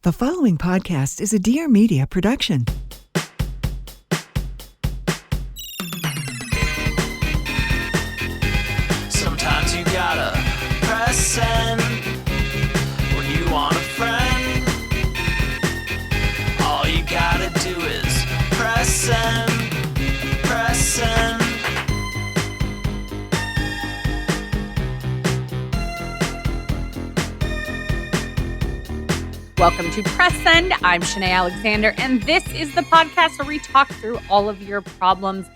The following podcast is a Dear Media production. Sometimes you gotta press send when you want a friend. All you gotta do is press send, press send. Welcome to Press Send. I'm Shanae Alexander, and this is the podcast where we talk through all of your problems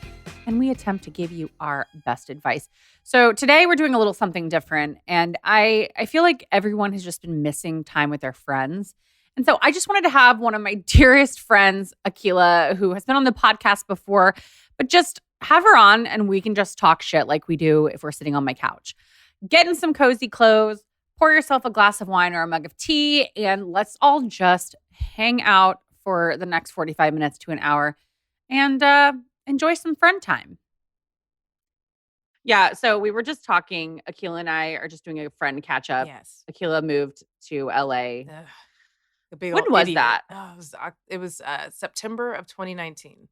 and we attempt to give you our best advice. So today we're doing a little something different, and I feel like everyone has just been missing time with their friends. And so I just wanted to have one of my dearest friends, Akila, who has been on the podcast before, but just have her on and we can just talk shit like we do if we're sitting on my couch. Get in some cozy clothes, pour yourself a glass of wine or a mug of tea, and let's all just hang out for the next 45 minutes to an hour and enjoy some friend time. Yeah, so we were just talking. Akila and I are just doing a friend catch up. Yes. Akila moved to LA. Ugh, the big When old was idiot. that? Oh, it was September of 2019.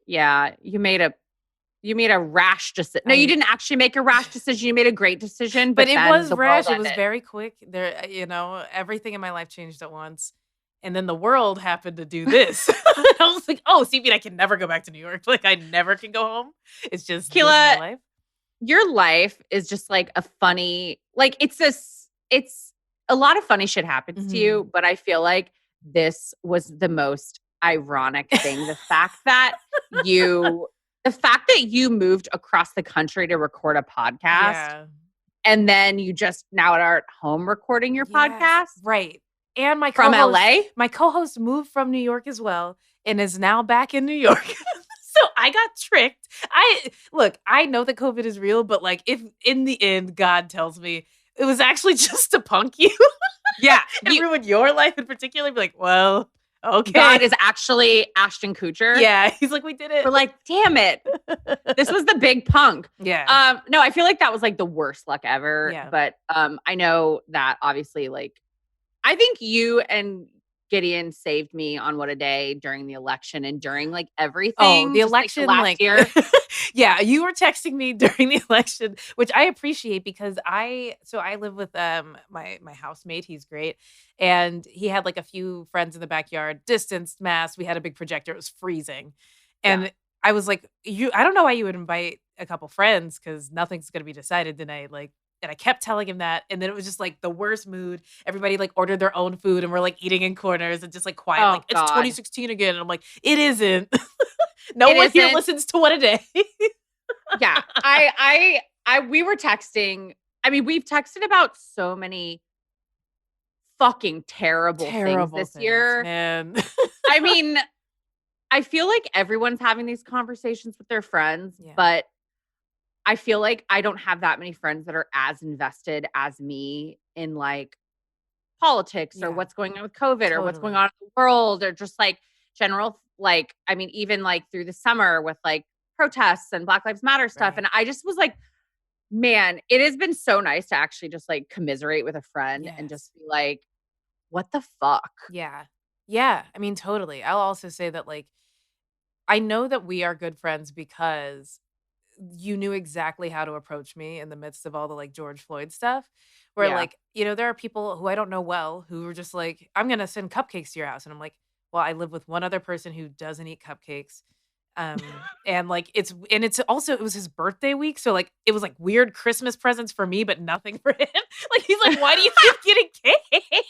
Yeah, you made a rash decision. No, you didn't actually make a rash decision. You made a great decision, But it then was the rash. world It was ended. very quick. Everything in my life changed at once. And then the world happened to do this. I was like, oh, so you mean I can never go back to New York? Like I never can go home? It's just this is my Akila, life. your life is just like a funny, like it's a lot of funny shit happens to you, but I feel like this was the most ironic thing. The fact that you moved across the country to record a podcast Yeah. and then you just now are at home recording your Yes, podcast right. And my from co-host, LA. My co-host moved from New York as well and is now back in New York. So I got tricked. I know that COVID is real, but like if in the end God tells me it was actually just to punk you Yeah. and ruin your life in particular, be like, well, okay. God is actually Ashton Kutcher. Yeah, he's like, we did it. We're like, damn it. This was the big punk. Yeah. No, I feel like that was like the worst luck ever. Yeah. But I know that obviously, like, I think you and Gideon saved me on What a Day during the election and during like everything. Oh, the just, election, last like, year. yeah, you were texting me during the election, which I appreciate because I live with my housemate. He's great, and he had like a few friends in the backyard, distanced mask. We had a big projector. It was freezing, and I was like, I don't know why you would invite a couple friends because nothing's gonna be decided tonight. Like. And I kept telling him that. And then it was just like the worst mood. Everybody like ordered their own food and we're like eating in corners and just like quiet. Oh, like, it's God. 2016 again. And I'm like, it isn't. No one here isn't. listens to What a Day. Yeah. We were texting. I mean, we've texted about so many fucking terrible things this year. Man. I mean, I feel like everyone's having these conversations with their friends, Yeah. but I feel like I don't have that many friends that are as invested as me in like politics or Yeah. what's going on with COVID or what's going Totally. on in the world or just like general, like, I mean, even like through the summer with like protests and Black Lives Matter stuff. Right. And I just was like, man, it has been so nice to actually just like commiserate with a friend and Yes. just be like, what the fuck? Yeah. Yeah. I mean, totally. I'll also say that, like, I know that we are good friends because you knew exactly how to approach me in the midst of all the like George Floyd stuff. Where Yeah. like, there are people who I don't know well who were just like, I'm gonna send cupcakes to your house. And I'm like, well, I live with one other person who doesn't eat cupcakes. And like it was his birthday week. So like it was like weird Christmas presents for me, but nothing for him. Like he's like, why do you keep getting cake?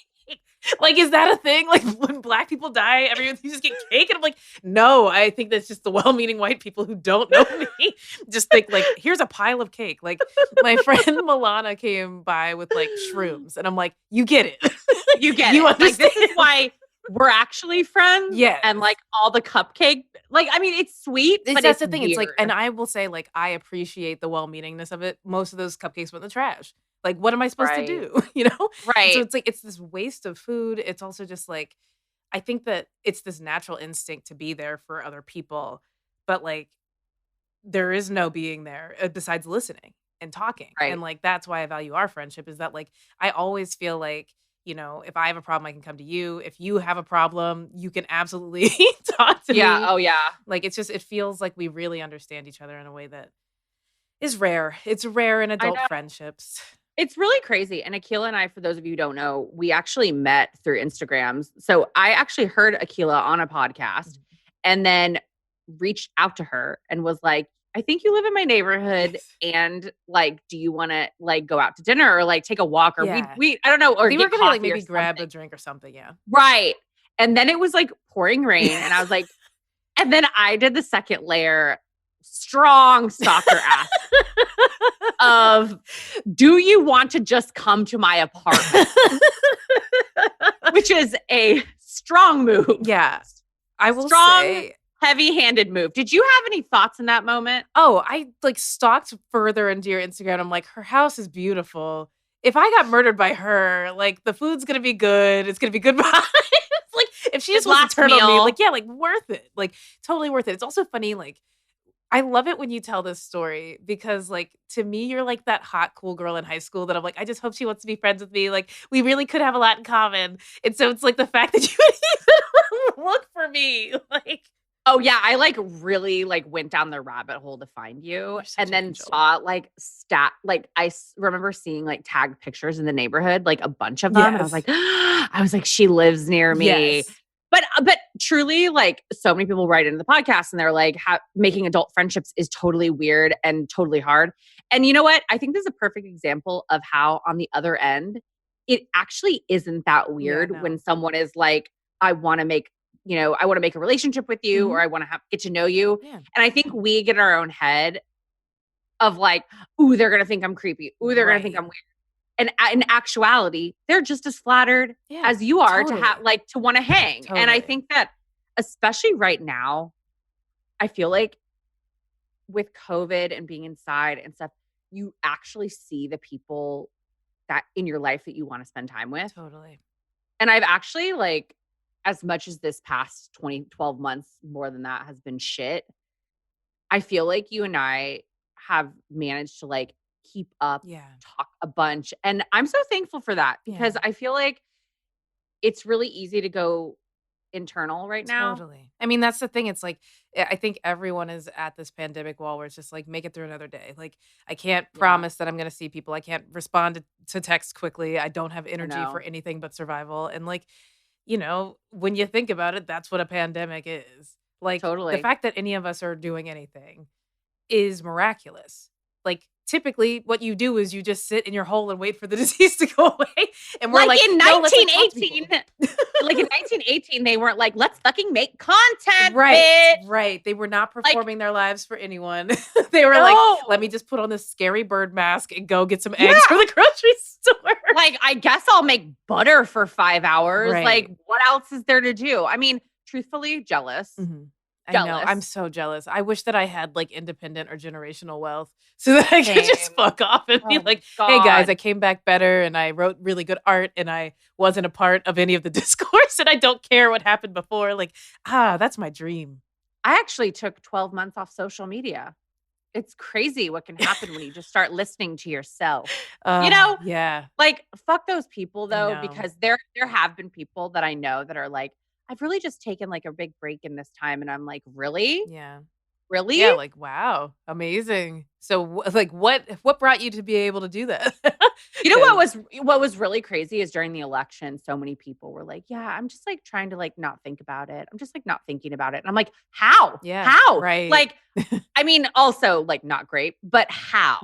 Like, is that a thing? Like when Black people die, everyone you just get cake? And I'm like, no, I think that's just the well-meaning white people who don't know me. Just think like, here's a pile of cake. Like my friend Milana came by with like shrooms. And I'm like, you get it. You get You it. Like, this is understand. why we're actually friends. Yes. And like all the cupcake, like, I mean, it's sweet, but That's it's the thing. It's like, weird. and I will say, like, I appreciate the well-meaningness of it. Most of those cupcakes went in the trash. Like, what am I supposed to Right. do? You know? And Right. so it's like, it's this waste of food. It's also just like, I think that it's this natural instinct to be there for other people. But like, there is no being there besides listening and talking. Right. And like, that's why I value our friendship is that like, I always feel like if I have a problem, I can come to you. If you have a problem, you can absolutely talk to Yeah. me. Oh, yeah. Like, it feels like we really understand each other in a way that is rare. It's rare in I adult know. friendships. It's really crazy. And Akila and I, for those of you who don't know, we actually met through Instagrams. So I actually heard Akila on a podcast and then reached out to her and was like, I think you live in my neighborhood Yes. and like, do you want to like go out to dinner or like take a walk or Yeah. we I don't know, or They were get gonna like coffee or maybe grab a something. drink or something. Yeah. Right. And then it was like pouring rain and I was like, and then I did the second layer, strong stalker ass of, do you want to just come to my apartment? Which is a strong move. Yeah. I will Strong, say, heavy-handed move. Did you have any thoughts in that moment? oh, I like stalked further into your Instagram. I'm like, her house is beautiful. If I got murdered by her, like the food's gonna be good. It's gonna be good vibes. Like if she just Good wants to last turn on me, meal. like yeah, like worth it. Like totally worth it. It's also funny, like I love it when you tell this story because, like, to me, you're like that hot, cool girl in high school that I'm like, I just hope she wants to be friends with me. Like, we really could have a lot in common. And so it's like the fact that you would even look for me. Like, Oh yeah, I like really like went down the rabbit hole to find you You're such and an then angel. saw like like remember seeing like tagged pictures in the neighborhood, like a bunch of them. And I was Yes. like, I was like, she lives near me. Yes. But truly, like so many people write into the podcast and they're like, making adult friendships is totally weird and totally hard. And you know what? I think this is a perfect example of how on the other end, it actually isn't that weird no. when someone is like, I want to make a relationship with you or I want to get to know you. Yeah. And I think we get in our own head of like, ooh, they're going to think I'm creepy. Ooh, they're going to think Right. I'm weird. And in actuality, they're just as flattered Yeah, as you are totally. to want to hang. And I Totally. think that especially right now, I feel like with COVID and being inside and stuff, you actually see the people that in your life that you want to spend time with. Totally. And I've actually like, as much as this past 12 months, more than that has been shit, I feel like you and I have managed to like keep up, Yeah. talk a bunch. And I'm so thankful for that because Yeah. I feel like it's really easy to go internal right now. Totally. I mean, that's the thing. It's like, I think everyone is at this pandemic wall where it's just like, make it through another day. Like, I can't Yeah. promise that I'm going to see people. I can't respond to text quickly. I don't have energy know. for anything but survival. And like, when you think about it, that's what a pandemic is. Like, the Totally. fact that any of us are doing anything is miraculous. Like, typically, what you do is you just sit in your hole and wait for the disease to go away. And we're Like like, in no, let's like talk to 1918, people. like in 1918, they weren't like, let's fucking make content, Right, bitch. right. They were not performing their lives for anyone. They were like, let me just put on this scary bird mask and go get some eggs from the grocery store. Like, I guess I'll make butter for 5 hours. Right. Like, what else is there to do? I mean, truthfully, jealous. I know. I'm Jealous. so jealous. I wish that I had like independent or generational wealth so that I could just Same. fuck off and be Oh, like, hey guys, God. I came back better and I wrote really good art and I wasn't a part of any of the discourse and I don't care what happened before. Like, that's my dream. I actually took 12 months off social media. It's crazy what can happen when you just start listening to yourself. Yeah. Like, fuck those people though, know. because there have been people that I know that are like, I've really just taken like a big break in this time. And I'm like, really? Yeah. Really? Yeah, like wow, amazing. So, what brought you to be able to do that? You know what was really crazy is during the election, so many people were like, "Yeah, I'm just like trying to like not think about it. I'm just like not thinking about it." And I'm like, "How? Yeah, How? right. Like, I mean, also like not great, but how?"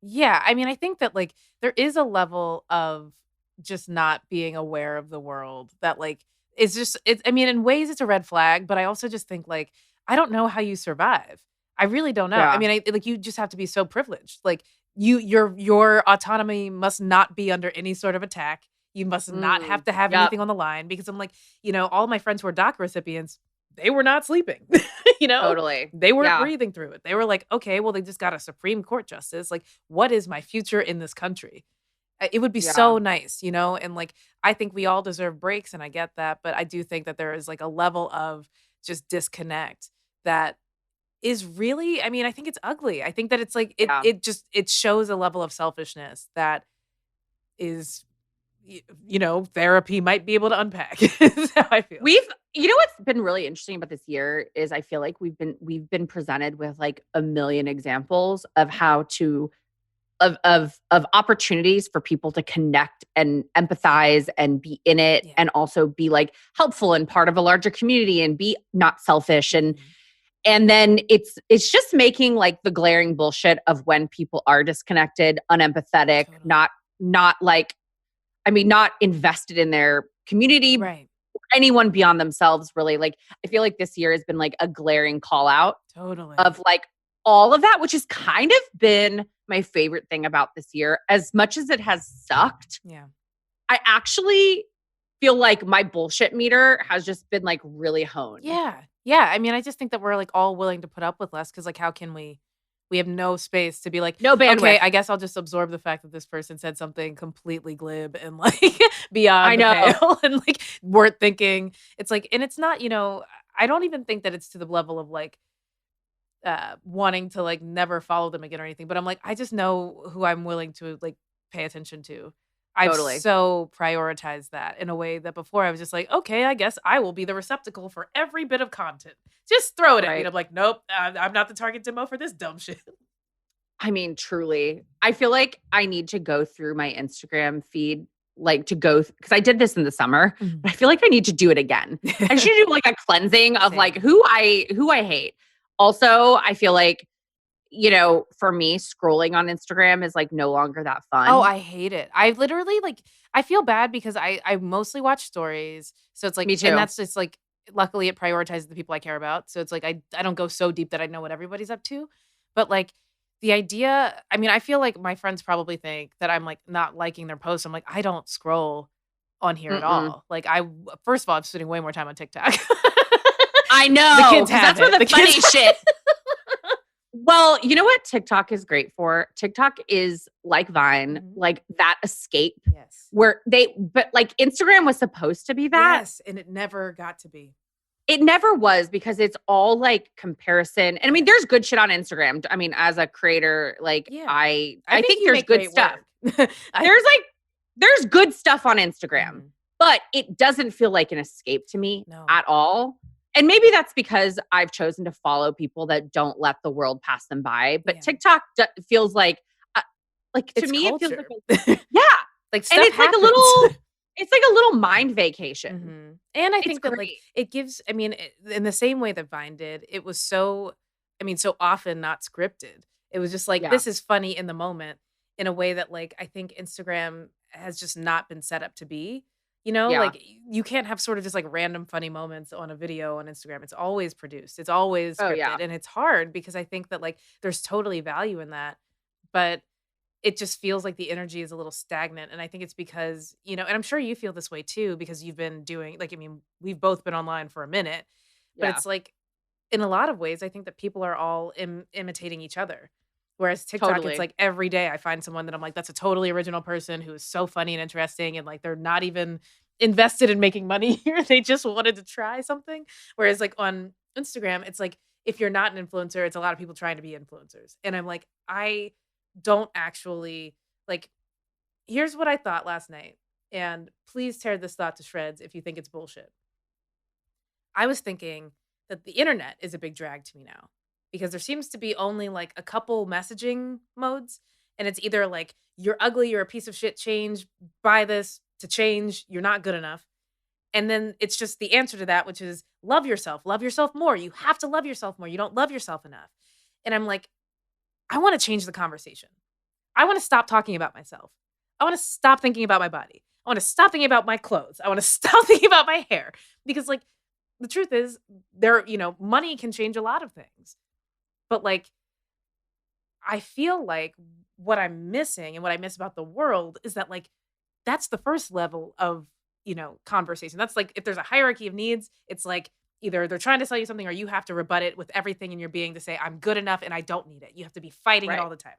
Yeah. I mean, I think that like there is a level of just not being aware of the world that like is just I mean, in ways it's a red flag, but I also just think like I don't know how you survive. I really don't know. Yeah. I mean, like you just have to be so privileged. Like your autonomy must not be under any sort of attack. You must not have to have Yep. anything on the line because I'm like, all my friends who are DACA recipients, they were not sleeping. Totally. They weren't Yeah. breathing through it. They were like, okay, well, they just got a Supreme Court justice. Like, what is my future in this country? It would be so nice, and like I think we all deserve breaks and I get that, but I do think that there is like a level of just disconnect that is really, I mean, I think it's ugly. I think that it's like Yeah. it shows a level of selfishness that is therapy might be able to unpack. That's how I feel. What's been really interesting about this year is I feel like we've been presented with like a million examples of how to of opportunities for people to connect and empathize and be in it Yeah. and also be like helpful and part of a larger community and be not selfish and then it's just making like the glaring bullshit of when people are disconnected, unempathetic, Totally. not invested in their community, Right. anyone beyond themselves really. Like I feel like this year has been like a glaring call out Totally. of like all of that, which has kind of been my favorite thing about this year. As much as it has sucked, Yeah. I actually feel like my bullshit meter has just been like really honed. Yeah. Yeah. I mean, I just think that we're like all willing to put up with less because, like, how can we? We have no space to be like, No okay, bandwidth. I guess I'll just absorb the fact that this person said something completely glib and like beyond I the know. pale and like weren't thinking. It's like, and it's not, I don't even think that it's to the level of like wanting to like never follow them again or anything. But I'm like, I just know who I'm willing to like pay attention to. I've Totally. so prioritized that in a way that before I was just like, okay, I guess I will be the receptacle for every bit of content. Just throw it at me. And Right. I'm like, nope, I'm not the target demo for this dumb shit. I mean, truly. I feel like I need to go through my Instagram feed, like to go because I did this in the summer, but I feel like I need to do it again. I should do like a cleansing of like Same. who I hate. Also, I feel like, for me, scrolling on Instagram is like no longer that fun. Oh, I hate it. I literally like I feel bad because I mostly watch stories. So it's like Me too. and that's just like luckily it prioritizes the people I care about. So it's like I don't go so deep that I know what everybody's up to. But like the idea, I mean, I feel like my friends probably think that I'm like not liking their posts. I'm like, I don't scroll on here at Mm-mm. all. Like first of all, I'm spending way more time on TikTok. I know. The kids 'cause have that's where it. the The funny kids shit. Well, you know what TikTok is great for? TikTok is like Vine, Mhm. like that escape Yes. but like Instagram was supposed to be that. Yes, and it never got to be. It never was because it's all like comparison. And I mean, there's good shit on Instagram. I mean, as a creator, like Yeah. I I think think you there's make good great stuff. work. There's good stuff on Instagram, Mhm. but it doesn't feel like an escape to me No. at all. And maybe that's because I've chosen to follow people that don't let the world pass them by. But Yeah. TikTok feels like to It's me, it feels culture. like yeah, Like, and stuff it's like a happens. little, it's like a little mind vacation. Mhm. And I It's think that, like, great. it gives I mean, in the same way that Vine did, it was so so often not scripted. It was just like, Yeah, this is funny in the moment in a way that, like, I think Instagram has just not been set up to be. yeah, Like, you can't have sort of just, like, random funny moments on a video on Instagram. It's always produced. It's always oh yeah, scripted, and it's hard because I think that, like, there's totally value in that, but it just feels like the energy is a little stagnant, and I think it's because, and I'm sure you feel this way too because you've been doing like, I mean, we've both been online for a minute, but yeah, it's like, in a lot of ways, I think that people are all imitating each other. Whereas TikTok, it's totally. like every day I find someone that I'm like, that's a totally original person who is so funny and interesting, and like they're not even invested in making money here. They just wanted to try something. Whereas like on Instagram, it's like if you're not an influencer, it's a lot of people trying to be influencers. And I'm like, I don't actually like here's what I thought last night. And please tear this thought to shreds if you think it's bullshit. I was thinking that the internet is a big drag to me now because there seems to be only like a couple messaging modes. And it's either like, you're ugly, you're a piece of shit, change, buy this to change, you're not good enough. And then it's just the answer to that, which is love yourself more. You have to love yourself more. You don't love yourself enough. And I'm like, I want to change the conversation. I want to stop talking about myself. I want to stop thinking about my body. I want to stop thinking about my clothes. I want to stop thinking about my hair because like the truth is money can change a lot of things. But like I feel like what I'm missing and what I miss about the world is that like that's the first level of, conversation. That's like if there's a hierarchy of needs, it's like either they're trying to sell you something or you have to rebut it with everything in your being to say I'm good enough and I don't need it. You have to be fighting it Right. all the time.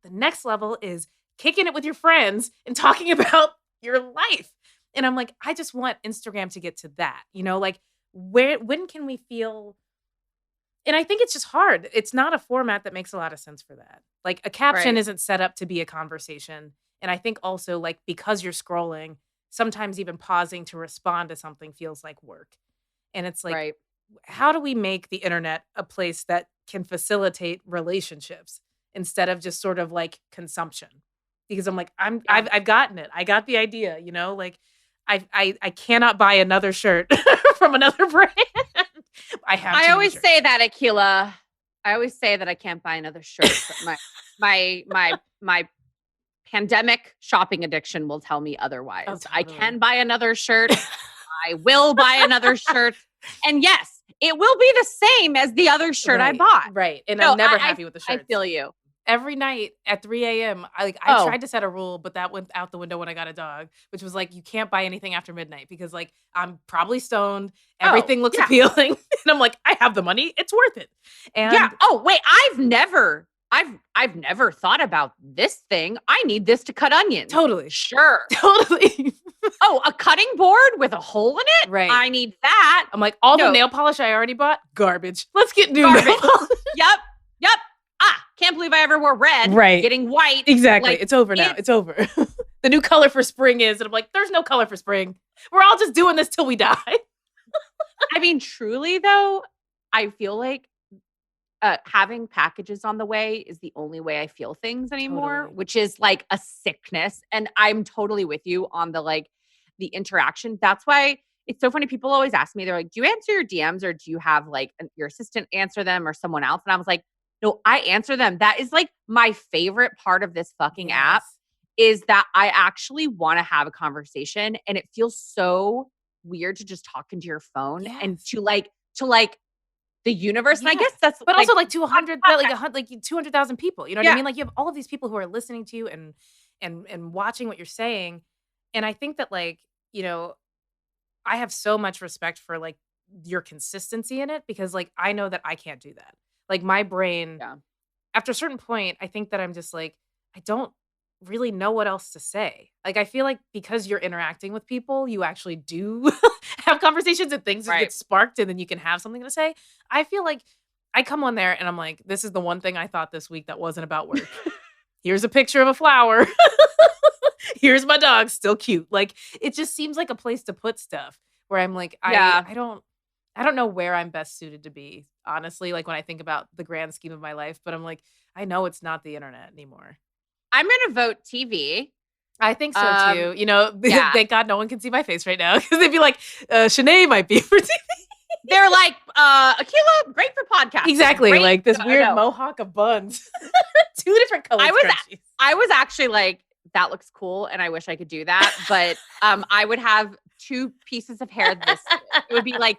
The next level is kicking it with your friends and talking about your life. And I'm like, I just want Instagram to get to that. Like when can we feel and I think it's just hard. It's not a format that makes a lot of sense for that. Like a caption Right. isn't set up to be a conversation. And I think also like because you're scrolling, sometimes even pausing to respond to something feels like work. And it's like, Right. how do we make the internet a place that can facilitate relationships instead of just sort of like consumption? Because I'm like, Yeah. I've gotten it. I got the idea, like I cannot buy another shirt from another brand. I have I too many always shirts. say that, Akila. I always say that I can't buy another shirt, but my pandemic shopping addiction will tell me otherwise. Oh, I totally. can buy another shirt. I will buy another shirt. And yes, it will be the same as the other shirt I Right, bought. right. And No, I'm never I happy with the I shirts. feel you. Every night at 3 a.m., I Oh. tried to set a rule, but that went out the window when I got a dog, which was like, you can't buy anything after midnight because like I'm probably stoned. Everything looks yeah. appealing. And I'm like, I have the money. It's worth it. And Yeah. Oh, wait, I've never thought about this thing. I need this to cut onions. totally. Sure. Totally. Oh, a cutting board with a hole in it? Right. I need that. I'm like, all the No. nail polish I already bought, garbage. Let's get new Garbage. nail polish. Yep. Can't believe I ever wore red. Right. Getting white. Exactly. Like, it's over now. It's over. The new color for spring is, and I'm like, there's no color for spring. We're all just doing this till we die. I mean, truly though, I feel like having packages on the way is the only way I feel things anymore, Totally. which is like a sickness. And I'm totally with you on the interaction. That's why it's so funny. People always ask me, they're like, do you answer your DMs or do you have like your assistant answer them or someone else? And I was like, no, I answer them. That is like my favorite part of this fucking app is that I actually want to have a conversation, and it feels so weird to just talk into your phone and to the universe. And I Yeah. guess that's But also like 200, podcast. like 200,000 people. You know what I Yeah. mean? Like you have all of these people who are listening to you and watching what you're saying. And I think that like, I have so much respect for like your consistency in it because like I know that I can't do that. Like my brain, Yeah. after a certain point, I think that I'm just like, I don't really know what else to say. Like I feel like because you're interacting with people, you actually do have conversations and things that Right. get sparked and then you can have something to say. I feel like I come on there and I'm like, this is the one thing I thought this week that wasn't about work. Here's a picture of a flower. Here's my dog, still cute. Like it just seems like a place to put stuff where I'm like, Yeah. I don't know where I'm best suited to be, honestly, like when I think about the grand scheme of my life, but I'm like, I know it's not the internet anymore. I'm going to vote TV. I think so too. yeah. Thank God no one can see my face right now because they'd be like, Shanae might be for TV. They're like, Akila, great for podcasting. Exactly. Great. Like this No, weird no. mohawk of buns. 2 different colors. I was actually like, that looks cool, and I wish I could do that. But I would have 2 pieces of hair. It would be like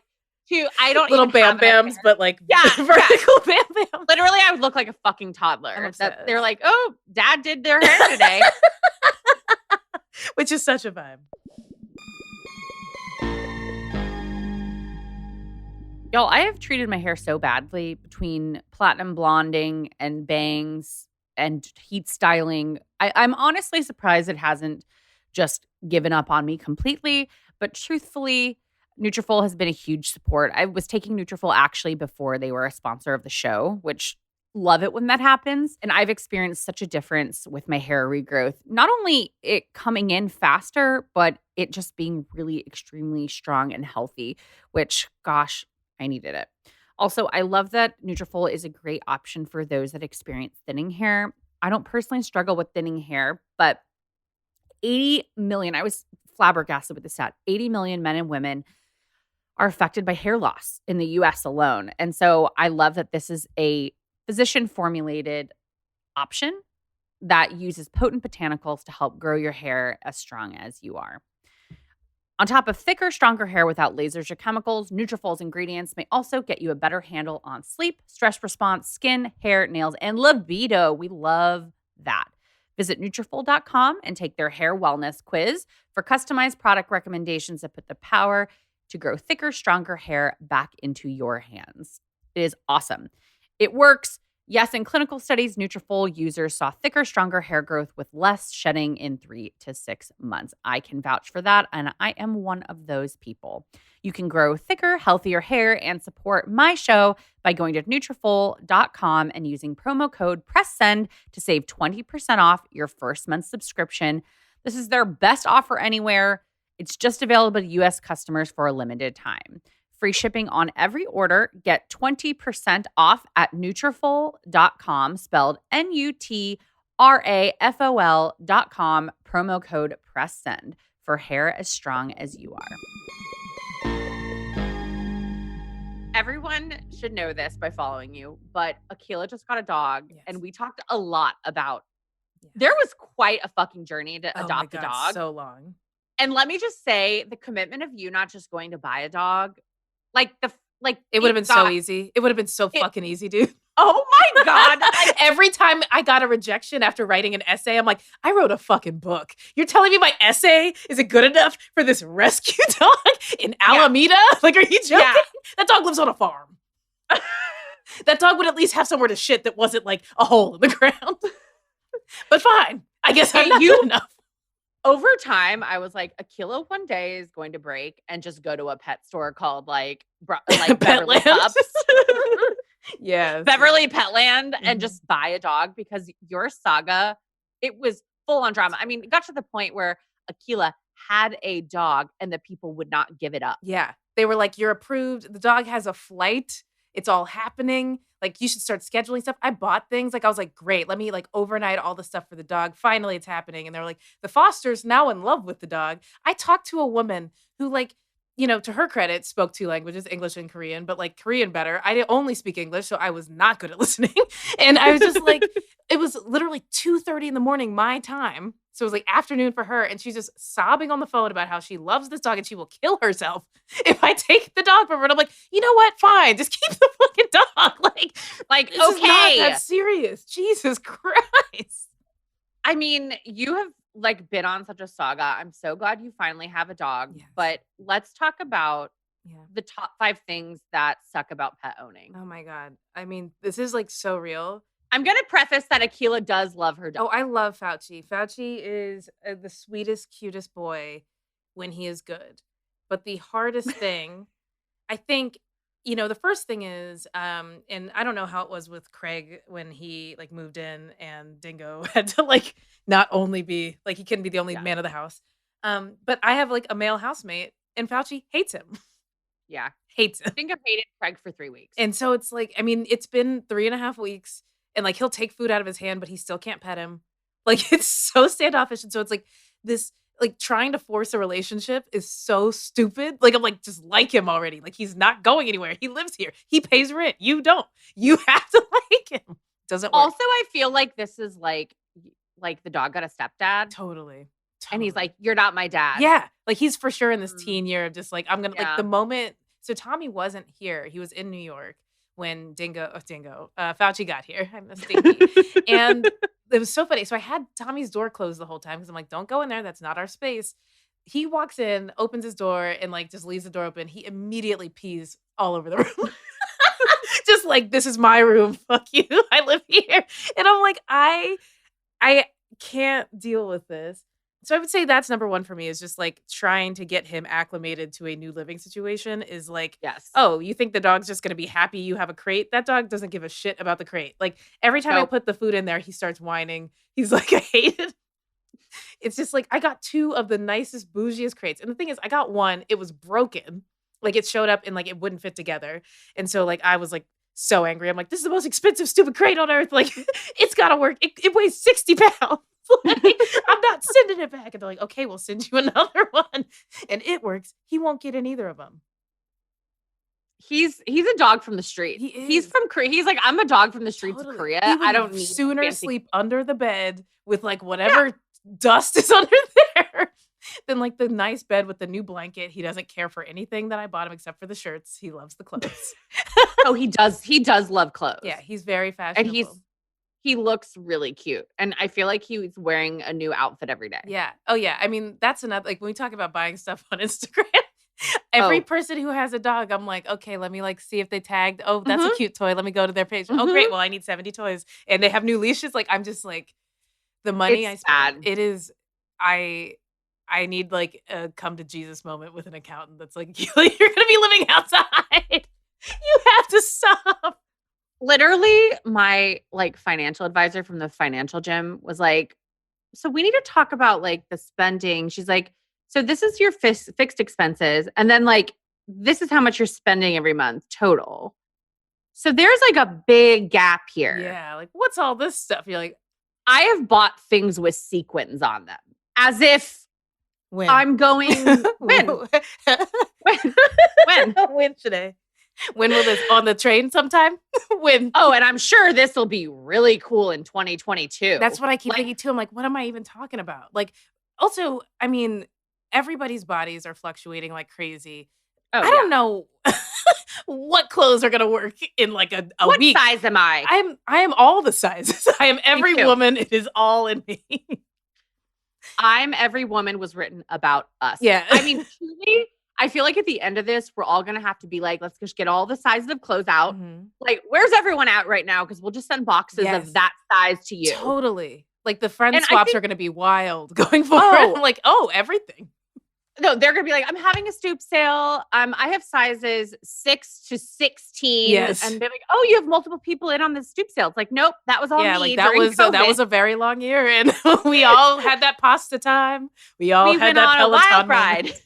2. I don't little even bam have enough bams, hair. but like Yeah, vertical bam bams. Literally, I would look like a fucking toddler. I'm obsessed. They're like, oh, dad did their hair today. Which is such a vibe. Y'all, I have treated my hair so badly between platinum blonding and bangs and heat styling. I'm honestly surprised it hasn't just given up on me completely. But truthfully, Nutrafol has been a huge support. I was taking Nutrafol actually before they were a sponsor of the show, which love it when that happens. And I've experienced such a difference with my hair regrowth. Not only it coming in faster, but it just being really extremely strong and healthy, which, gosh, I needed it. Also, I love that Nutrafol is a great option for those that experience thinning hair. I don't personally struggle with thinning hair, but 80 million, I was flabbergasted with the stat, 80 million men and women are affected by hair loss in the US alone. And so I love that this is a physician-formulated option that uses potent botanicals to help grow your hair as strong as you are. On top of thicker, stronger hair without lasers or chemicals, Nutrafol's ingredients may also get you a better handle on sleep, stress response, skin, hair, nails, and libido. We love that. Visit Nutrafol.com and take their hair wellness quiz for customized product recommendations that put the power to grow thicker, stronger hair back into your hands. It is awesome. It works. Yes, in clinical studies, Nutrafol users saw thicker, stronger hair growth with less shedding in 3 to 6 months. I can vouch for that, and I am one of those people. You can grow thicker, healthier hair and support my show by going to Nutrafol.com and using promo code PRESSEND to save 20% off your first month subscription. This is their best offer anywhere. It's just available to U.S. customers for a limited time. Free shipping on every order. Get 20% off at Nutrafol.com, spelled Nutrafol.com, promo code PRESSEND for hair as strong as you are. Everyone should know this by following you, but Akila just got a dog, and we talked a lot about there was quite a fucking journey to adopt a dog. So long. And let me just say, the commitment of you not just going to buy a dog, it would have been so easy. It would have been so fucking easy, dude. Oh my God. Every time I got a rejection after writing an essay, I'm like, I wrote a fucking book. You're telling me my essay isn't good enough for this rescue dog in Alameda? Like, are you joking? Yeah. That dog lives on a farm. That dog would at least have somewhere to shit that wasn't like a hole in the ground. But fine. I guess I'm not good enough. Over time, I was like, Akila one day is going to break and just go to a pet store called like Beverly Pups. Yes. Beverly Petland and just buy a dog, because your saga, it was full on drama. I mean, it got to the point where Akila had a dog and the people would not give it up. Yeah. They were like, you're approved. The dog has a flight. It's all happening. Like, you should start scheduling stuff. I bought things. Like, I was like, great. Let me like overnight all the stuff for the dog. Finally, it's happening. And they're like, the foster's now in love with the dog. I talked to a woman who, like, you know, to her credit, spoke 2 languages, English and Korean, but like Korean better. I only speak English, so I was not good at listening. And I was just like, it was literally 2:30 in the morning, my time. So it was like afternoon for her. And she's just sobbing on the phone about how she loves this dog and she will kill herself if I take the dog from her. And I'm like, you know what? Fine. Just keep the fucking dog. Like This okay. is not That's serious. Jesus Christ. I mean, you have like been on such a saga. I'm so glad you finally have a dog. Yes. But let's talk about the top 5 things that suck about pet owning. Oh my God. I mean, this is like so real. I'm going to preface that Akila does love her dog. Oh, I love Fauci. Fauci is the sweetest, cutest boy when he is good. But the hardest thing, I think, you know, the first thing is, and I don't know how it was with Craig when he like moved in and Dingo had to like not only be like, he couldn't be the only man of the house. But I have like a male housemate and Fauci hates him. Yeah. Hates him. Dingo hated Craig for 3 weeks. And so it's like, I mean, it's been 3.5 weeks. And like, he'll take food out of his hand, but he still can't pet him. Like, it's so standoffish. And so it's like this, like trying to force a relationship is so stupid. Like, I'm like, just like him already. Like, he's not going anywhere. He lives here. He pays rent. You don't. You have to like him. Doesn't work. Also, I feel like this is like the dog got a stepdad. Totally. And he's like, you're not my dad. Yeah. Like, he's for sure in this teen year of just like, I'm going to, Yeah. like, the moment. So Tommy wasn't here. He was in New York when Fauci got here. I miss Dinky. And it was so funny. So I had Tommy's door closed the whole time because I'm like, don't go in there. That's not our space. He walks in, opens his door, and like just leaves the door open. He immediately pees all over the room. Just like, this is my room. Fuck you. I live here. And I'm like, I can't deal with this. So I would say that's number 1 for me, is just like trying to get him acclimated to a new living situation is like, yes. Oh, you think the dog's just going to be happy you have a crate? That dog doesn't give a shit about the crate. Like, every time I put the food in there, he starts whining. He's like, I hate it. It's just like, I got 2 of the nicest, bougiest crates. And the thing is, I got one, it was broken. Like, it showed up and like it wouldn't fit together. And so like, I was like so angry. I'm like, this is the most expensive, stupid crate on earth. Like, it's got to work. It weighs 60 pounds. Like, I'm not sending it back. And they're like, okay, we'll send you another one. And it works. He won't get in either of them. He's a dog from the street. He is. He's from Korea. He's like, I'm a dog from the streets of Korea. I don't need sooner fancy- sleep under the bed with like whatever dust is under there than like the nice bed with the new blanket. He doesn't care for anything that I bought him except for the shirts. He loves the clothes. Oh, he does. He does love clothes. Yeah, he's very fashionable. And he looks really cute. And I feel like he's wearing a new outfit every day. Yeah. Oh, yeah. I mean, that's another, like, when we talk about buying stuff on Instagram, Every person who has a dog, I'm like, okay, let me like see if they tagged. Oh, that's a cute toy. Let me go to their page. Oh, great. Well, I need 70 toys. And they have new leashes. Like, I'm just like, the money I It's spend. sad. It is, I need like a come to Jesus moment with an accountant that's like, you're going to be living outside. You have to stop. Literally, my like financial advisor from the financial gym was like, so we need to talk about like the spending. She's like, so this is your fixed expenses. And then like, this is how much you're spending every month total. So there's like a big gap here. Yeah. Like, what's all this stuff? You're like, I have bought things with sequins on them as if when? I'm going, when? When? When today? When will this, on the train sometime? When? Oh, and I'm sure this will be really cool in 2022. That's what I keep thinking too. I'm like, what am I even talking about? Like, also, I mean, everybody's bodies are fluctuating like crazy. Oh, I don't know what clothes are gonna work in like a what week. size am I? I am all the sizes. I am every too. woman. It is all in me. I'm every woman was written about us. Yeah. I mean, truly, I feel like at the end of this, we're all going to have to be like, let's just get all the sizes of clothes out. Mhm. Like, where's everyone at right now? Because we'll just send boxes Yes. of that size to you. Totally. Like the friend And I swaps think- are gonna be wild going forward. Oh. I'm like, oh, everything. No, they're going to be like, I'm having a stoop sale. I have sizes 6 to 16. Yes. And they're like, oh, you have multiple people in on the stoop sale. It's like, nope, that was all Yeah, me like that during was that COVID. was a very long year, and we all had that pasta time. We all We had went that on a wild Peloton ride. moment.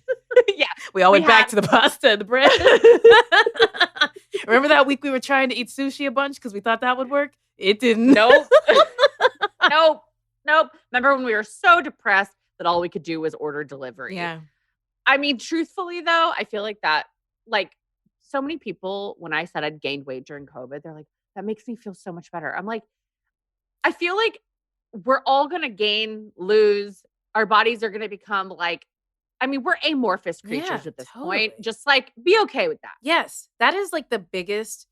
Yeah. We all went We back had- to the pasta and the bread. Remember that week we were trying to eat sushi a bunch because we thought that would work? It didn't. Nope. Nope. Remember when we were so depressed that all we could do was order delivery? Yeah. I mean, truthfully though, I feel like that, like so many people, when I said I'd gained weight during COVID, they're like, that makes me feel so much better. I'm like, I feel like we're all going to gain, lose. Our bodies are going to become like, I mean, we're amorphous creatures Yeah, at this totally. point. Just like, be okay with that. Yes, that is like the biggest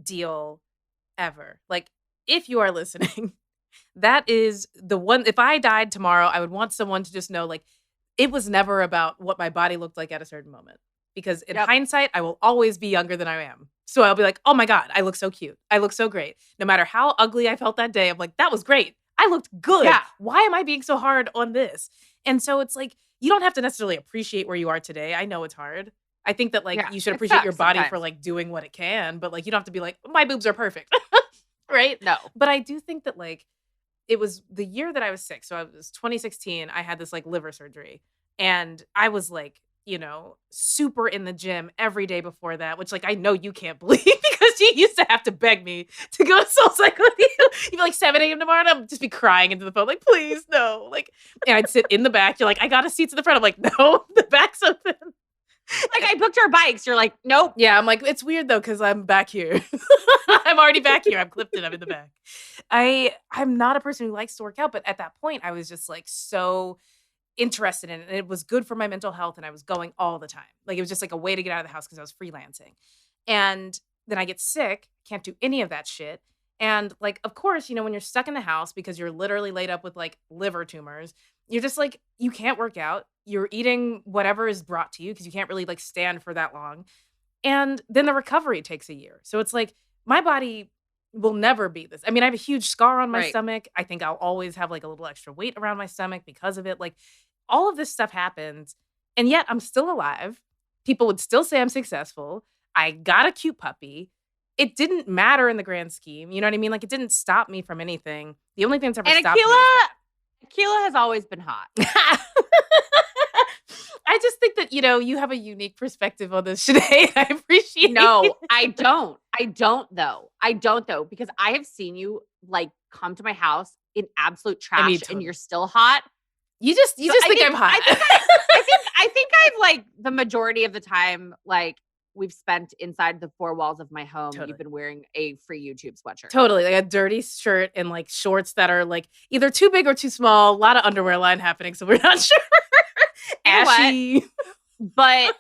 deal ever. Like, if you are listening, that is the one. If I died tomorrow, I would want someone to just know, like, it was never about what my body looked like at a certain moment. Because in Yep. hindsight, I will always be younger than I am. So I'll be like, oh my God, I look so cute. I look so great. No matter how ugly I felt that day, I'm like, that was great. I looked good. Yeah. Why am I being so hard on this? And so it's like, you don't have to necessarily appreciate where you are today. I know it's hard. I think that like Yeah, you should it appreciate your sucks body for sometimes. like doing what it can, but like you don't have to be like, my boobs are perfect. Right? No. But I do think that like it was the year that I was sick. So I was 2016. I had this like liver surgery. And I was like, you know, super in the gym every day before that, which like I know you can't believe because you used to have to beg me to go to Soul Cycle with you. You'd be like 7 a.m. tomorrow and I'd just be crying into the phone, like, please, no. Like, and I'd sit in the back. You're like, I got a seat to the front. I'm like, no, the back's open. Like I booked our bikes. You're like, nope. Yeah, I'm like, it's weird though, because I'm back here. I'm already back here. I'm clipped and I'm in the back. I'm not a person who likes to work out, but at that point, I was just like so interested in it. And it was good for my mental health, and I was going all the time. Like it was just like a way to get out of the house because I was freelancing. And then I get sick, can't do any of that shit. And like, of course, you know, when you're stuck in the house because you're literally laid up with like liver tumors, you're just like, you can't work out. You're eating whatever is brought to you because you can't really like stand for that long. And then the recovery takes a year. So it's like, my body will never be this. I mean, I have a huge scar on my Right. stomach. I think I'll always have like a little extra weight around my stomach because of it. Like all of this stuff happens. And yet I'm still alive. People would still say I'm successful. I got a cute puppy. It didn't matter in the grand scheme. You know what I mean? Like it didn't stop me from anything. The only thing that's ever And stopped me Akila has always been hot. I just think that, you know, you have a unique perspective on this, Sinead. I appreciate No, I don't. I don't though, because I have seen you like come to my house in absolute trash and totally. you're still hot. You just So think I'm hot. I think I've like the majority of the time, like we've spent inside the four walls of my home. Totally. You've been wearing a free YouTube sweatshirt. Totally. Like a dirty shirt and like shorts that are like either too big or too small. A lot of underwear line happening, so we're not sure. You know what? Ashy. but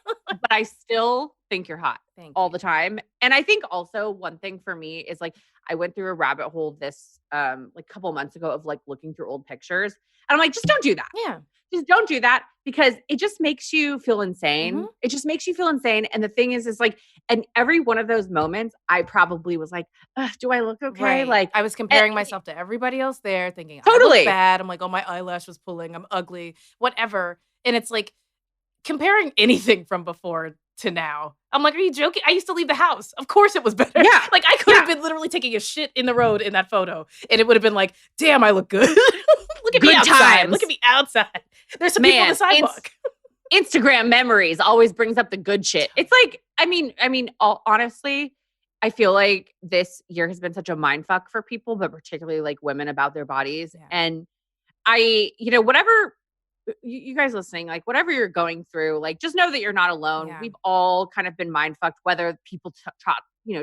I still think you're hot Thank all you. the time. And I think also one thing for me is like I went through a rabbit hole this like couple months ago of like looking through old pictures. And I'm like, just don't do that. Yeah. Just don't do that because it just makes you feel insane. Mhm. It just makes you feel insane. And the thing is like, and every one of those moments, I probably was like, "Ugh, do I look okay?" Right. Like, I was comparing myself to everybody else there, thinking I look totally. bad. I'm like, oh, my eyelash was pulling. I'm ugly, whatever. And it's like comparing anything from before to now. I'm like, are you joking? I used to leave the house. Of course it was better. Yeah. Like I could have been literally taking a shit in the road in that photo. And it would have been like, damn, I look good. Look at me Good outside. times. Look at me outside. There's some people on the sidewalk. Instagram memories always brings up the good shit. It's like, honestly, I feel like this year has been such a mind fuck for people, but particularly like women about their bodies. Yeah. And whatever you guys listening, like whatever you're going through, like just know that you're not alone. Yeah. We've all kind of been mind fucked, whether people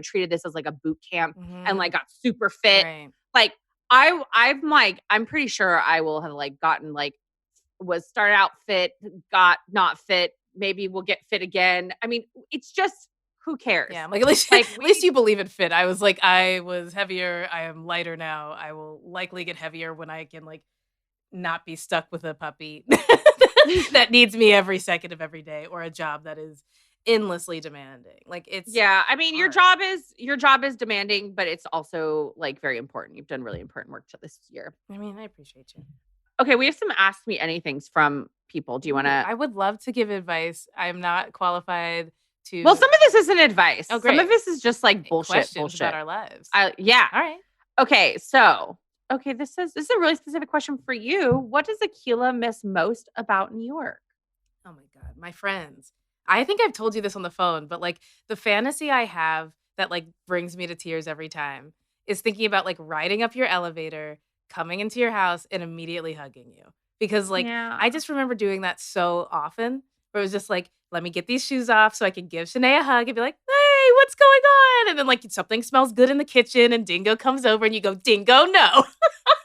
treated this as like a boot camp and like got super fit. Right. Like I'm pretty sure I will have like gotten like was started out fit, got not fit, maybe we'll get fit again. I mean, it's just who cares? Yeah, like at least Like, at least you believe in fit. I was like, I was heavier. I am lighter now. I will likely get heavier when I can like not be stuck with a puppy that needs me every second of every day, or a job that is endlessly demanding. Like it's Yeah, I mean, your hard. job is demanding, but it's also like very important. You've done really important work to this year. I mean, I appreciate you. Okay, we have some Ask Me Anythings from people. Do you want to? I would love to give advice. I am not qualified to. Well, some of this isn't advice. Oh, Some great. of this is just like questions bullshit. about our lives. Yeah. All right. Okay, this is a really specific question for you. What does Akila miss most about New York? Oh my God, my friends. I think I've told you this on the phone, but like the fantasy I have that like brings me to tears every time is thinking about like riding up your elevator, coming into your house, and immediately hugging you. Because like Yeah. I just remember doing that so often where it was just like, let me get these shoes off so I can give Shanae a hug and be like, hey, what's going on? And then like something smells good in the kitchen and Dingo comes over and you go, Dingo, no.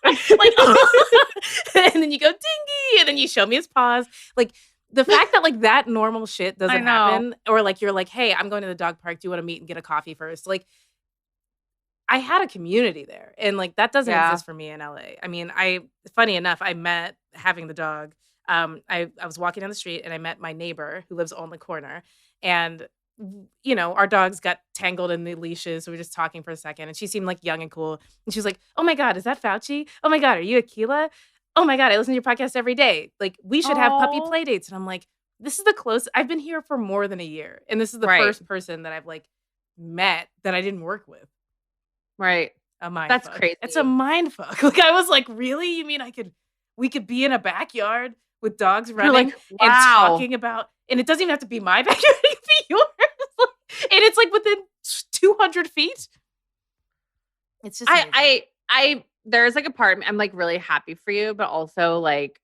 Like, and then you go, Dingy, and then you show me his paws. Like, the fact that like that normal shit doesn't happen, or like you're like, hey, I'm going to the dog park. Do you want to meet and get a coffee first? Like, I had a community there, and like that doesn't exist for me in LA. I mean, funny enough, I met having the dog. I was walking down the street and I met my neighbor who lives on the corner, and our dogs got tangled in the leashes. So we were just talking for a second, and she seemed like young and cool. And she was like, "Oh my God, is that Fauci? Oh my God, are you Akila? Oh my God, I listen to your podcast every day. Like, we should have puppy play dates." And I'm like, this is the closest. I've been here for more than a year. And this is the first person that I've like met that I didn't work with. Right. A mind That's fuck. crazy. It's a mind fuck. Like, I was like, really? You mean we could be in a backyard with dogs running and talking about, and it doesn't even have to be my backyard, it could be yours. And it's like within 200 feet. It's just there's like a part of me, I'm like really happy for you, but also like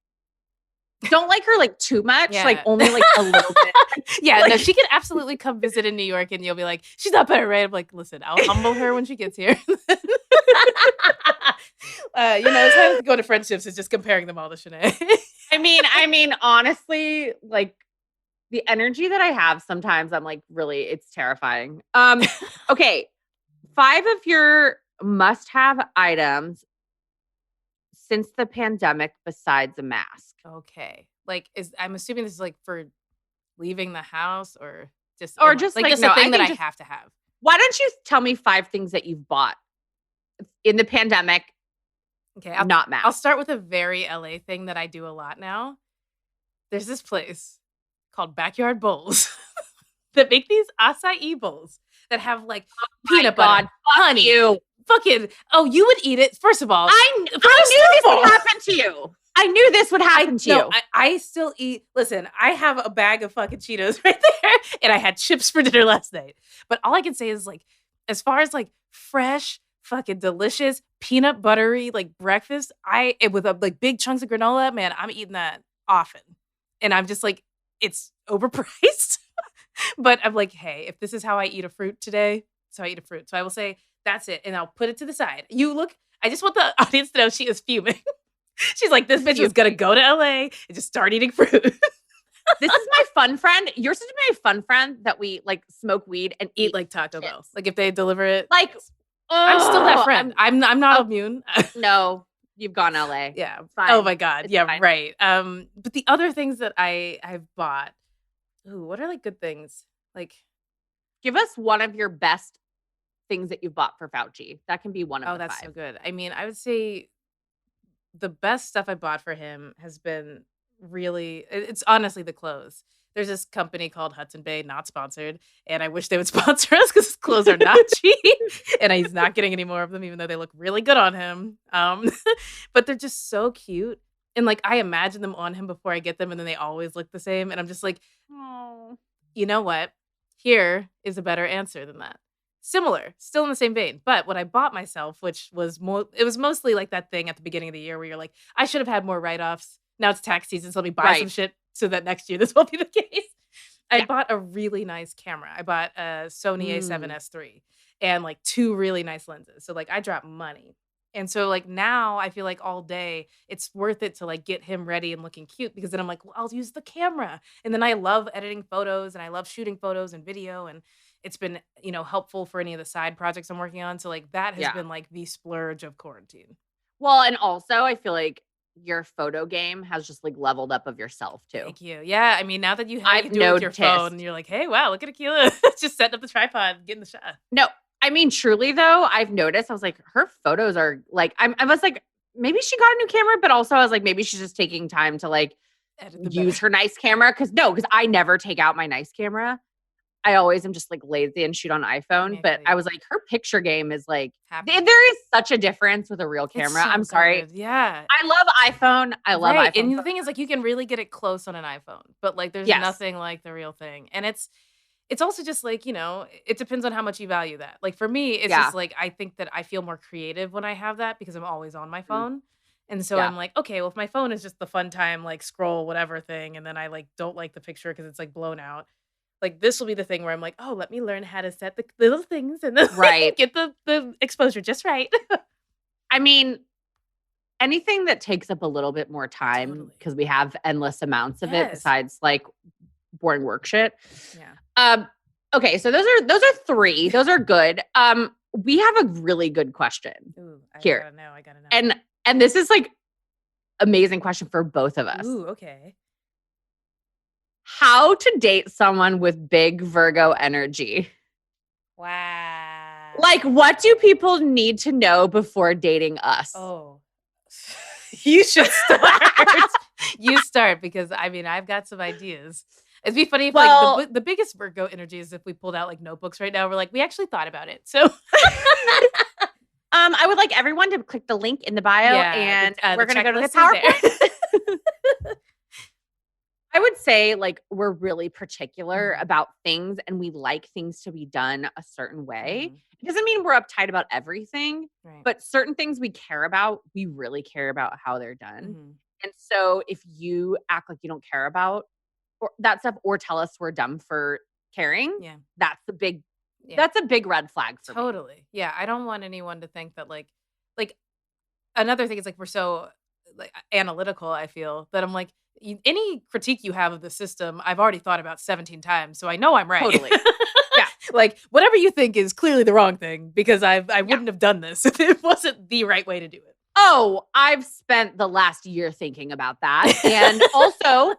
don't like her like too much, like only like a little bit. Yeah, like, no, she can absolutely come visit in New York and you'll be like, she's not better, right? I'm like, listen, I'll humble her when she gets here. It's how to go to friendships is just comparing them all to Shanae. I mean, honestly, like the energy that I have sometimes, I'm like, really, it's terrifying. Okay, 5 of your must-have items since the pandemic besides a mask. Okay. Like, I'm assuming this is like for leaving the house or just like just a thing that I have to have. Why don't you tell me 5 things that you've bought in the pandemic? Okay, not masks. I'll start with a very LA thing that I do a lot now. There's this place called Backyard Bowls that make these acai bowls that have like peanut butter, honey. You would eat it. First of all, I knew this would happen to you. I knew this would happen to you. I still eat. Listen, I have a bag of fucking Cheetos right there, and I had chips for dinner last night. But all I can say is like, as far as like fresh, fucking delicious, peanut buttery like breakfast, with like big chunks of granola, man, I'm eating that often, and I'm just like, it's overpriced. But I'm like, hey, if this is how I eat a fruit today, so I eat a fruit. So I will say that's it, and I'll put it to the side. I just want the audience to know she is fuming. She's like, this bitch is gonna go to LA and just start eating fruit. This is my fun friend. You're such my fun friend that we like smoke weed and Eat like Taco chips. Bell. Like if they deliver it, Like, I'm still that oh, friend. I'm not immune. No, you've gone LA. Yeah. It's fine. Oh my God. It's Yeah, fine. right. But the other things that I've bought. Ooh, what are like good things? Like, Give us one of your best things that you've bought for Fauci. That can be one of oh, the that's 5. so good. I mean, I would say the best stuff I bought for him has been really, it's honestly the clothes. There's this company called Hudson Bay, not sponsored, and I wish they would sponsor us because his clothes are not cheap, and he's not getting any more of them, even though they look really good on him. But they're just so cute, and like I imagine them on him before I get them, and then they always look the same, and I'm just like, Oh. you know what? Here is a better answer than that. Similar, still in the same vein. But what I bought myself, which was it was mostly like that thing at the beginning of the year where you're like, I should have had more write-offs. Now it's tax season, so let me buy some shit so that next year this won't be the case. I bought a really nice camera. I bought a Sony a7S3 and like 2 really nice lenses. So like I dropped money. And so like now I feel like all day it's worth it to like get him ready and looking cute because then I'm like, well, I'll use the camera. And then I love editing photos and I love shooting photos and video and it's been, helpful for any of the side projects I'm working on. So like that has been like the splurge of quarantine. Well, and also I feel like your photo game has just like leveled up of yourself too. Thank you. Yeah, I mean, now that you I've do it with your noticed. phone, you're like, hey, wow, look at Akila. Just setting up the tripod, getting the shot. No, I mean, truly though, I've noticed, I was like, her photos are like, I was like, maybe she got a new camera, but also I was like, maybe she's just taking time to like use her nice camera. Cause I never take out my nice camera. I always am just like lazy and shoot on iPhone, but I was like, her picture game is like, there is such a difference with a real camera. So I'm sorry. good. Yeah. I love iPhone. I love iPhone. And the thing is like, you can really get it close on an iPhone, but like, there's nothing like the real thing. And it's also just like, it depends on how much you value that. Like for me, it's just like, I think that I feel more creative when I have that because I'm always on my phone. And so I'm like, okay, well, if my phone is just the fun time, like scroll, whatever thing. And then I like, don't like the picture because it's like blown out. Like this will be the thing where I'm like, oh, let me learn how to set the little things and then get the exposure just right. I mean, anything that takes up a little bit more time because we have endless amounts of it besides like boring work shit. Yeah. Okay, so those are 3. Those are good. We have a really good question here. I gotta know. And this is like amazing question for both of us. Ooh, okay. How to date someone with big Virgo energy. Wow. Like, what do people need to know before dating us? Oh, you should start. You start because I mean, I've got some ideas. It'd be funny if like the biggest Virgo energy is if we pulled out like notebooks right now. We're like, we actually thought about it. So I would like everyone to click the link in the bio and we're going to go to the PowerPoint. I would say like we're really particular about things and we like things to be done a certain way. It doesn't mean we're uptight about everything, but certain things we care about, we really care about how they're done. And so if you act like you don't care about that stuff or tell us we're dumb for caring, that's a big red flag for me. Totally. Yeah, I don't want anyone to think that like another thing is like we're so like analytical, I feel that I'm like any critique you have of the system, I've already thought about 17 times, so I know I'm right. Totally. Yeah. Like whatever you think is clearly the wrong thing because I wouldn't have done this if it wasn't the right way to do it. Oh, I've spent the last year thinking about that. And also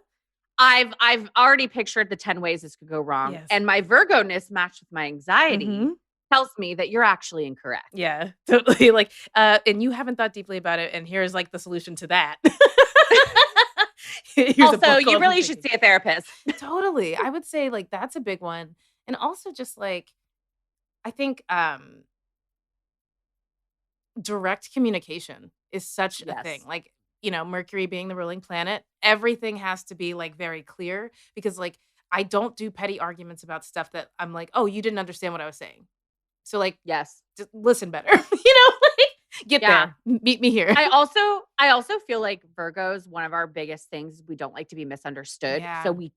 I've already pictured the 10 ways this could go wrong. Yes. And my Virgo-ness matched with my anxiety tells me that you're actually incorrect. Yeah, totally. Like, and you haven't thought deeply about it. And here's like the solution to that. Also, you really should see a therapist. Totally. I would say like that's a big one. And also just like, I think direct communication is such a thing. Like, Mercury being the ruling planet, everything has to be like very clear because like I don't do petty arguments about stuff that I'm like, oh, you didn't understand what I was saying. So like, just listen better, get there, meet me here. I also feel like Virgos, one of our biggest things, we don't like to be misunderstood. Yeah. So we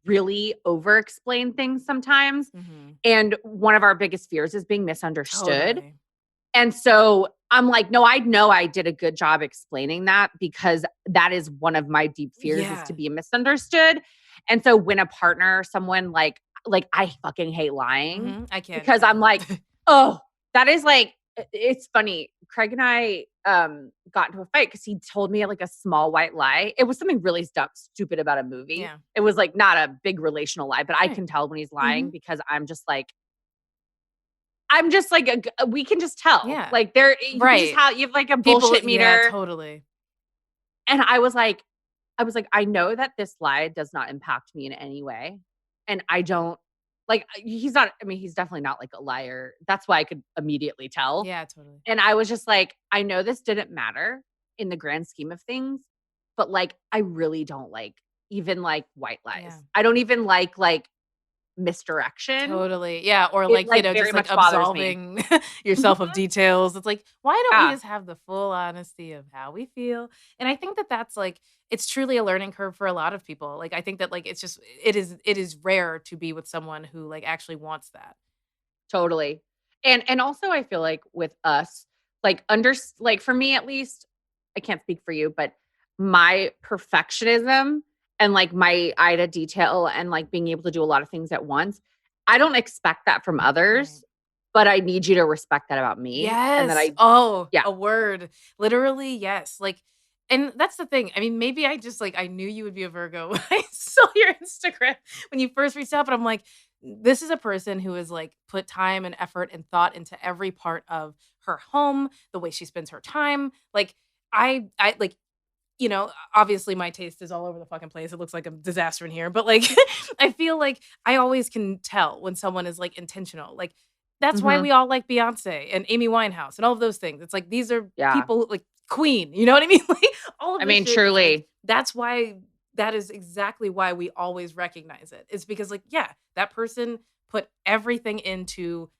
really over explain things sometimes. And one of our biggest fears is being misunderstood. Totally. And so I'm like, no, I know I did a good job explaining that because that is one of my deep fears is to be misunderstood. And so when a partner, someone like I fucking hate lying I can't because I'm like, either. oh, that is like, it's funny. Craig and I got into a fight because he told me like a small white lie. It was something really stupid about a movie. Yeah. It was like not a big relational lie, but I Right. can tell when he's lying because I'm just like, we can just tell. Yeah. Like you can just Right. you have like a People, bullshit meter. yeah, totally. And I was like, I know that this lie does not impact me in any way. And I don't like, he's not, I mean, he's definitely not like a liar. That's why I could immediately tell. Yeah, totally. And I was just like, I know this didn't matter in the grand scheme of things, but like, I really don't like even like white lies. Yeah. I don't even like misdirection. Totally. Yeah. Or It, like, like, just very like much bothers me. absolving yourself of details. It's like, why don't we Yeah, just have the full honesty of how we feel? And I think that that's like, it's truly a learning curve for a lot of people. Like, I think that like, it's just, it is rare to be with someone who like actually wants that. totally. And also I feel like with us, like for me at least, I can't speak for you, but my perfectionism and like my eye to detail and like being able to do a lot of things at once, I don't expect that from others, Right. but I need you to respect that about me. And that Yes. Oh, yeah, a word. Literally, yes. Like, and that's the thing. I mean, maybe I just like I knew you would be a Virgo when I saw your Instagram when you first reached out, but I'm like, this is a person who has like put time and effort and thought into every part of her home, the way she spends her time. Like, I like, obviously my taste is all over the fucking place. It looks like a disaster in here, but like I feel like I always can tell when someone is like intentional. Like that's why mhm, we all like Beyonce and Amy Winehouse and all of those things. It's like these are yeah. people like Queen, you know what I mean? Like all of I this mean, shit is like truly. that's why that is exactly why we always recognize it. It's because like yeah, that person put everything into